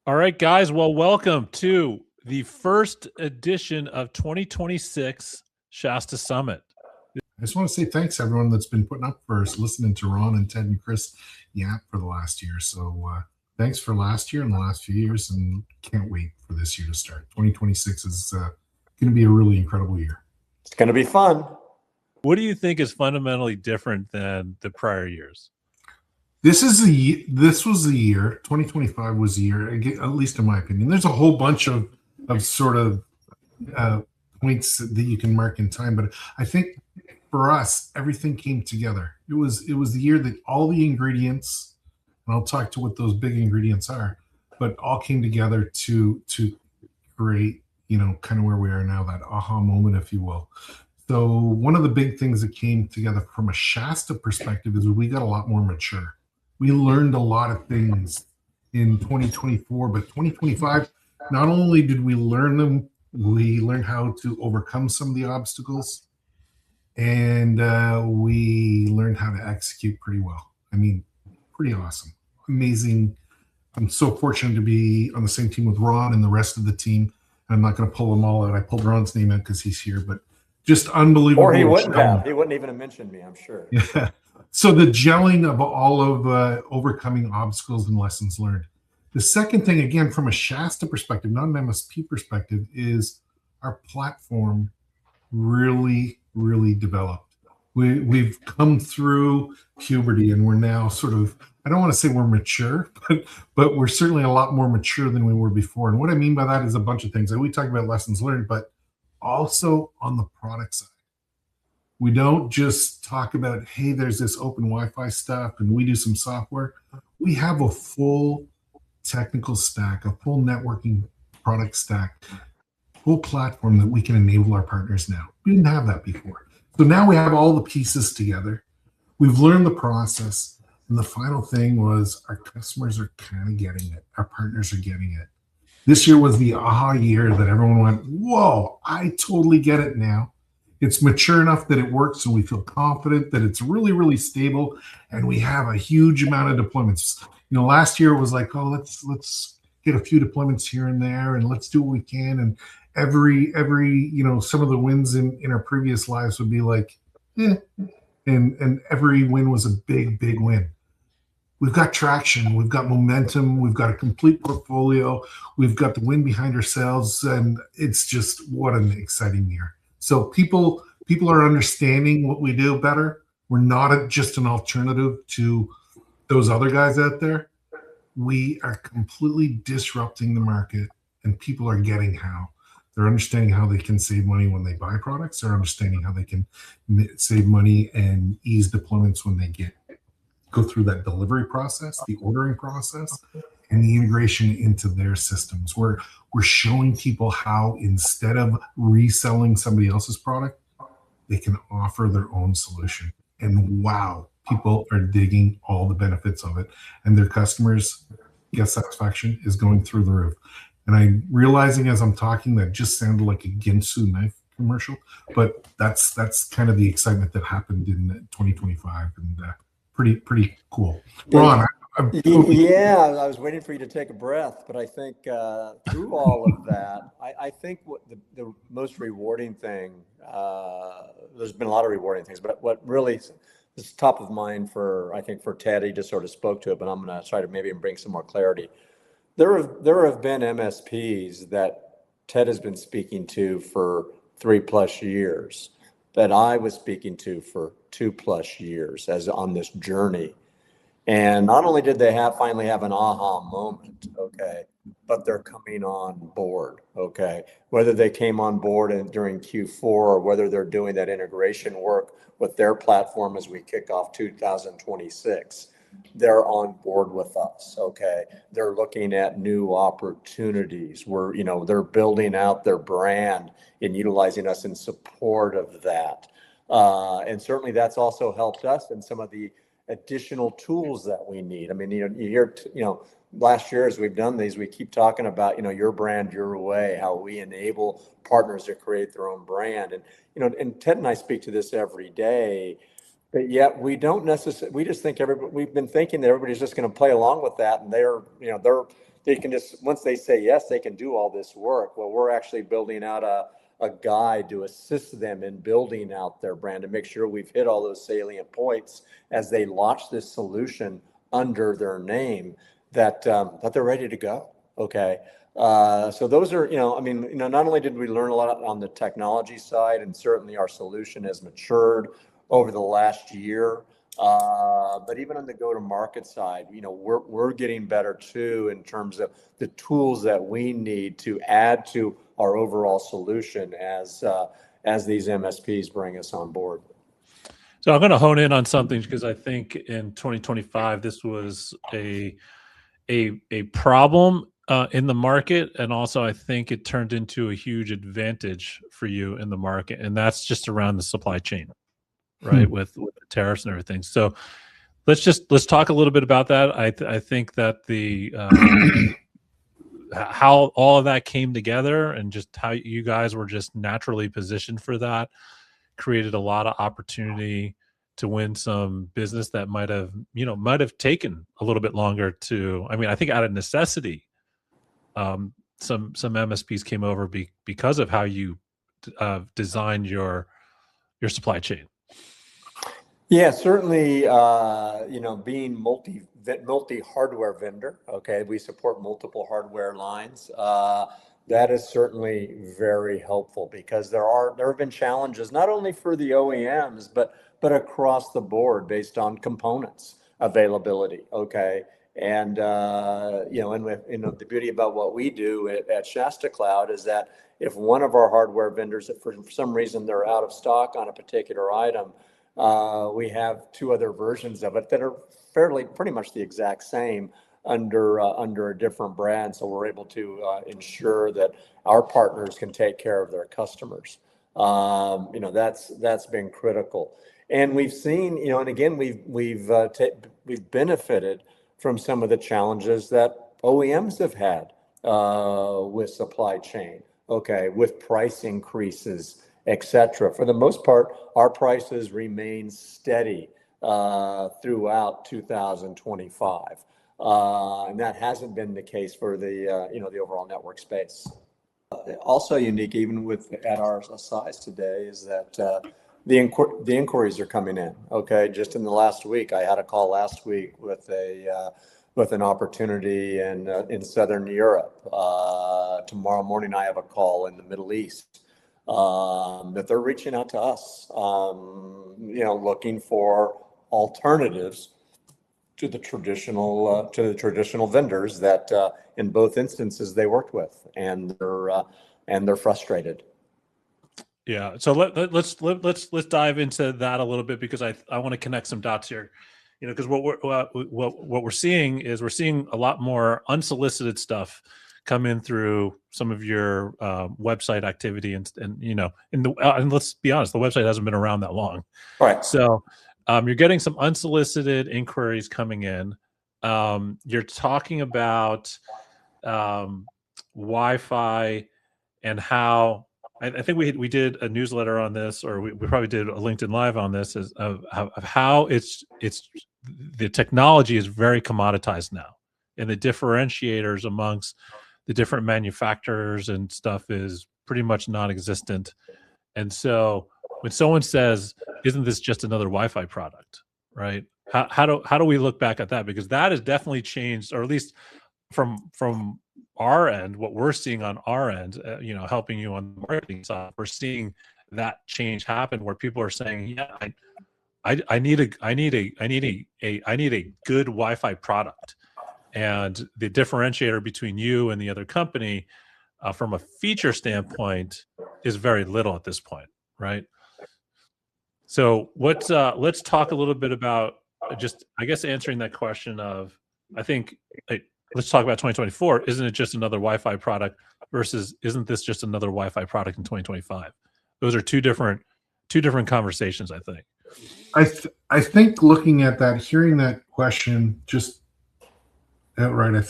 All right, guys. Well, welcome to the first edition of 2026 Shasta Summit. I just want to say thanks to everyone that's been putting up for us, listening to Ron and Ted and Chris yap for the last year. So thanks for last year and the last few years, and can't wait for this year to start. 2026 is going to be a really incredible year. It's going to be fun. What do you think is fundamentally different than the prior years? This was the year. 2025 was the year, at least in my opinion. There's a whole bunch of sort of points that you can mark in time, but I think for us, everything came together. It was the year that all the ingredients, and I'll talk to what those big ingredients are, but all came together to create, kind of where we are now, that aha moment, if you will. So one of the big things that came together from a Shasta perspective is we got a lot more mature. We learned a lot of things in 2024, but 2025, not only did we learn them, we learned how to overcome some of the obstacles, and we learned how to execute pretty well. I mean, pretty awesome, amazing. I'm so fortunate to be on the same team with Ron and the rest of the team. I'm not going to pull them all out. I pulled Ron's name out because he's here, but just unbelievable. Or he wouldn't have. He wouldn't even have mentioned me, I'm sure. Yeah. So the gelling of all of overcoming obstacles and lessons learned. The second thing, again, from a Shasta perspective, not an MSP perspective, is our platform really, really developed. We've come through puberty, and we're now sort of, I don't want to say we're mature, but we're certainly a lot more mature than we were before. And what I mean by that is a bunch of things. And we talk about lessons learned, but also on the product side. We don't just talk about, hey, there's this open Wi-Fi stuff and we do some software. We have a full technical stack, a full networking product stack, full platform that we can enable our partners now. We didn't have that before. So now we have all the pieces together. We've learned the process. And the final thing was our customers are kind of getting it. Our partners are getting it. This year was the aha year that everyone went, whoa, I totally get it now. It's mature enough that it works, and we feel confident that it's really, really stable, and we have a huge amount of deployments. Last year was like, oh, let's get a few deployments here and there, and let's do what we can. And every some of the wins in our previous lives would be like, and every win was a big, big win. We've got traction, we've got momentum, we've got a complete portfolio, we've got the wind behind ourselves, and it's just what an exciting year. So people are understanding what we do better. We're not just an alternative to those other guys out there. We are completely disrupting the market, and people are getting how. They're understanding how they can save money when they buy products. They're understanding how they can save money and ease deployments when they go through that delivery process, the ordering process, and the integration into their systems. We're showing people how, instead of reselling somebody else's product, they can offer their own solution. And wow, people are digging all the benefits of it. And their customers' guest satisfaction is going through the roof. And I'm realizing as I'm talking that just sounded like a Ginsu knife commercial, but that's kind of the excitement that happened in 2025, and pretty cool. Ron, yeah, I was waiting for you to take a breath, but I think through all of that, I think what the most rewarding thing, there's been a lot of rewarding things, but what really is top of mind I think for Ted, he just sort of spoke to it, but I'm going to try to maybe bring some more clarity. There have been MSPs that Ted has been speaking to for 3+ years, that I was speaking to for 2+ years as on this journey. And not only did they finally have an aha moment, okay, but they're coming on board, okay? Whether they came on board during Q4 or whether they're doing that integration work with their platform as we kick off 2026, they're on board with us, okay? They're looking at new opportunities where, they're building out their brand and utilizing us in support of that. And certainly that's also helped us in some of the additional tools that we need. I mean, you hear, last year as we've done these, we keep talking about, your brand, your way, how we enable partners to create their own brand. And, and Ted and I speak to this every day, but yet we don't necessarily, we just think we've been thinking that everybody's just going to play along with that. And they're they can just, once they say yes, they can do all this work. Well, we're actually building out a guide to assist them in building out their brand to make sure we've hit all those salient points as they launch this solution under their name, that that they're ready to go. Okay. So those are, I mean, not only did we learn a lot on the technology side, and certainly our solution has matured over the last year, but even on the go-to-market side, we're getting better too in terms of the tools that we need to add to our overall solution as these MSPs bring us on board. So I'm going to hone in on something because I think in 2025 this was a problem in the market, and also I think it turned into a huge advantage for you in the market, and that's just around the supply chain, right? With the tariffs and everything. So let's talk a little bit about that. I think that the how all of that came together and just how you guys were just naturally positioned for that created a lot of opportunity to win some business that might have taken a little bit longer to. I mean, I think out of necessity, some MSPs came over because of how you designed your supply chain. Yeah, certainly. Being multi hardware vendor. Okay, we support multiple hardware lines. That is certainly very helpful because there have been challenges not only for the OEMs but across the board based on components availability. Okay, and the beauty about what we do at Shasta Cloud is that if one of our hardware vendors, if for some reason they're out of stock on a particular item, we have two other versions of it that are pretty much the exact same under a different brand. So we're able to ensure that our partners can take care of their customers. That's been critical. And we've seen, and again, we've benefited from some of the challenges that OEMs have had with supply chain. Okay, with price increases, etc. For the most part, our prices remain steady throughout 2025, and that hasn't been the case for the the overall network space. Also unique, even at our size today, is that the inquiries are coming in. Okay, just in the last week, I had a call last week with an opportunity in Southern Europe. Tomorrow morning, I have a call in the Middle East. That they're reaching out to us, looking for alternatives to the traditional vendors that, in both instances, they worked with, and they're frustrated. Yeah. So let's dive into that a little bit because I want to connect some dots here. Because what we're seeing is a lot more unsolicited stuff come in through some of your website activity, and let's be honest, the website hasn't been around that long. Right. So you're getting some unsolicited inquiries coming in. You're talking about Wi-Fi and how I think we did a newsletter on this, or we probably did a LinkedIn Live on this, of how it's the technology is very commoditized now, and the differentiators amongst the different manufacturers and stuff is pretty much non-existent. And so when someone says, "Isn't this just another Wi-Fi product?" Right? How do we look back at that? Because that has definitely changed, or at least from our end, what we're seeing on our end, helping you on the marketing side, we're seeing that change happen where people are saying, "Yeah, I need a good Wi-Fi product." And the differentiator between you and the other company, from a feature standpoint, is very little at this point, right? So let's talk a little bit about just, I guess, answering that question of, I think, let's talk about 2024. Isn't it just another Wi-Fi product versus isn't this just another Wi-Fi product in 2025? Those are two different conversations, I think. I think looking at that, hearing that question, just outright, I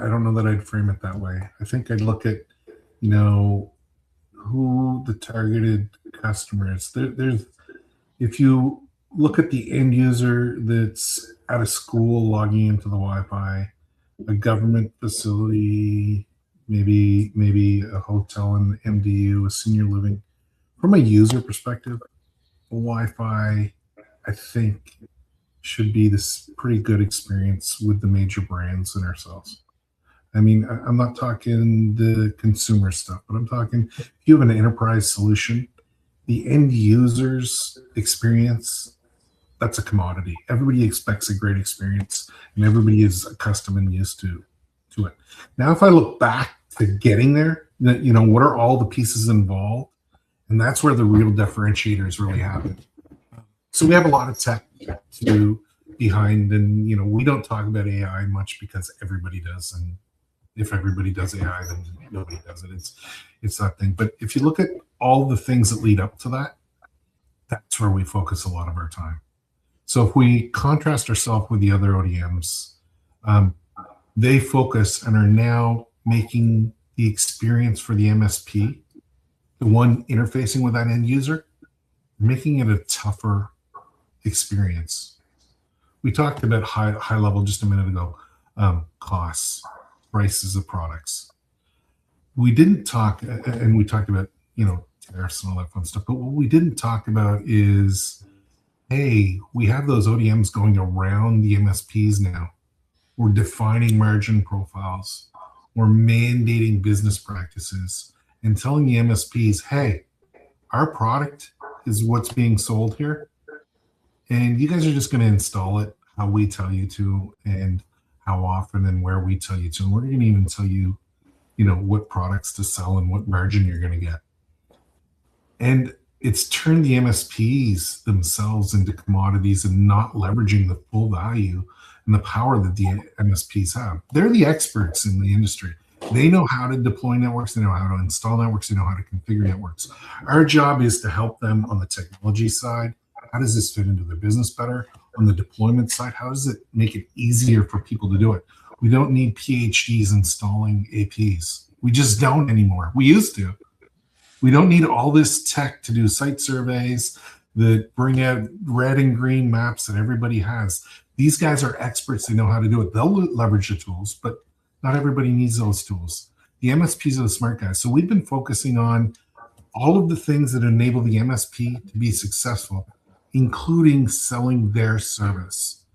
don't know that I'd frame it that way. I think I'd look at, who the targeted customer is. There's, if you look at the end user that's at a school logging into the Wi-Fi, a government facility, maybe a hotel and MDU, a senior living. From a user perspective, Wi-Fi, I think, should be this pretty good experience with the major brands and ourselves. I mean, I'm not talking the consumer stuff, but I'm talking if you have an enterprise solution, the end user's experience, that's a commodity. Everybody expects a great experience, and everybody is accustomed and used to it. Now, if I look back to getting there, what are all the pieces involved? And that's where the real differentiators really happen. So we have a lot of tech to do behind, and we don't talk about AI much because everybody does, and if everybody does AI, then nobody does it. It's that thing. But if you look at all the things that lead up to that, that's where we focus a lot of our time. So if we contrast ourselves with the other ODMs, they focus and are now making the experience for the MSP, the one interfacing with that end user, making it a tougher experience. We talked about high level just a minute ago, costs, prices of products. We didn't talk, and we talked about, tariffs and all that fun stuff, but what we didn't talk about is, hey, we have those ODMs going around the MSPs now. We're defining margin profiles. We're mandating business practices and telling the MSPs, hey, our product is what's being sold here, and you guys are just going to install it how we tell you to, and how often and where we tell you to. And we're going to even tell you, what products to sell and what margin you're going to get. And it's turned the MSPs themselves into commodities and not leveraging the full value and the power that the MSPs have. They're the experts in the industry. They know how to deploy networks. They know how to install networks. They know how to configure networks. Our job is to help them on the technology side. How does this fit into their business better? On the deployment side, how does it make it easier for people to do it? We don't need PhDs installing APs. We just don't anymore. We used to. We don't need all this tech to do site surveys that bring out red and green maps that everybody has. These guys are experts. They know how to do it. They'll leverage the tools, but not everybody needs those tools. The MSPs are the smart guys. So we've been focusing on all of the things that enable the MSP to be successful, including selling their service.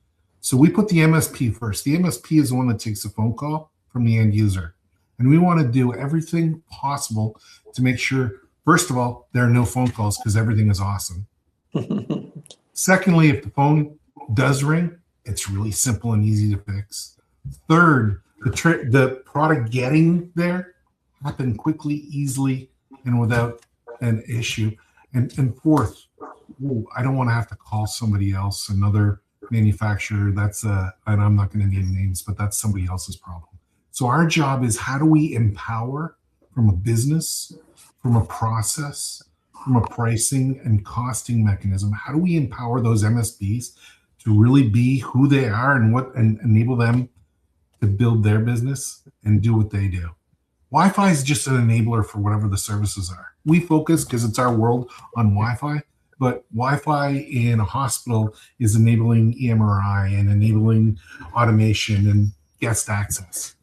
So we put the MSP first. The MSP is the one that takes a phone call from the end user. And we want to do everything possible to make sure, first of all, there are no phone calls because everything is awesome. Secondly, if the phone does ring, it's really simple and easy to fix. Third, the product getting there happen quickly, easily, and without an issue. And fourth, I don't want to have to call somebody else, another manufacturer. And I'm not going to name names, but that's somebody else's problem. So our job is, how do we empower from a business, from a process, from a pricing and costing mechanism? How do we empower those MSPs to really be who they are and enable them to build their business and do what they do? Wi-Fi is just an enabler for whatever the services are. We focus, because it's our world, on Wi-Fi, but Wi-Fi in a hospital is enabling EMRI and enabling automation and guest access.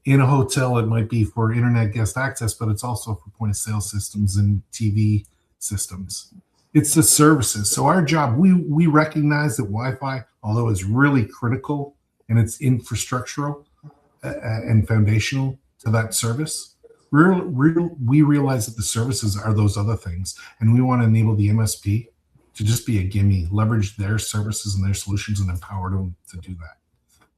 In a hotel, it might be for internet guest access, but it's also for point of sale systems and TV systems. It's the services. So our job, we recognize that Wi-Fi, although it's really critical and it's infrastructural and foundational to that service, we realize that the services are those other things, and we want to enable the MSP to just be a gimme, leverage their services and their solutions and empower them to do that.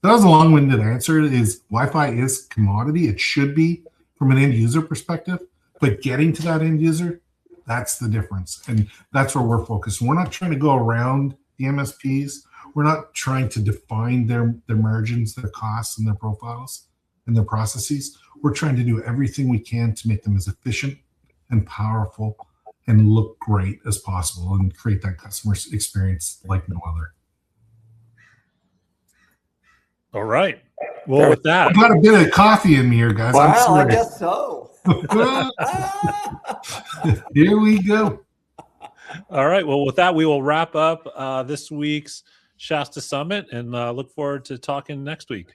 That was a long-winded answer. Is Wi-Fi is commodity. It should be from an end user perspective, but getting to that end user, that's the difference. And that's where we're focused. We're not trying to go around the MSPs. We're not trying to define their margins, their costs, and their profiles and their processes. We're trying to do everything we can to make them as efficient and powerful and look great as possible and create that customer experience like no other. All right. Well, with that, I've got a bit of coffee in me here, guys. Wow, I guess so. Here we go. All right. Well, with that, we will wrap up this week's Shasta Summit and look forward to talking next week.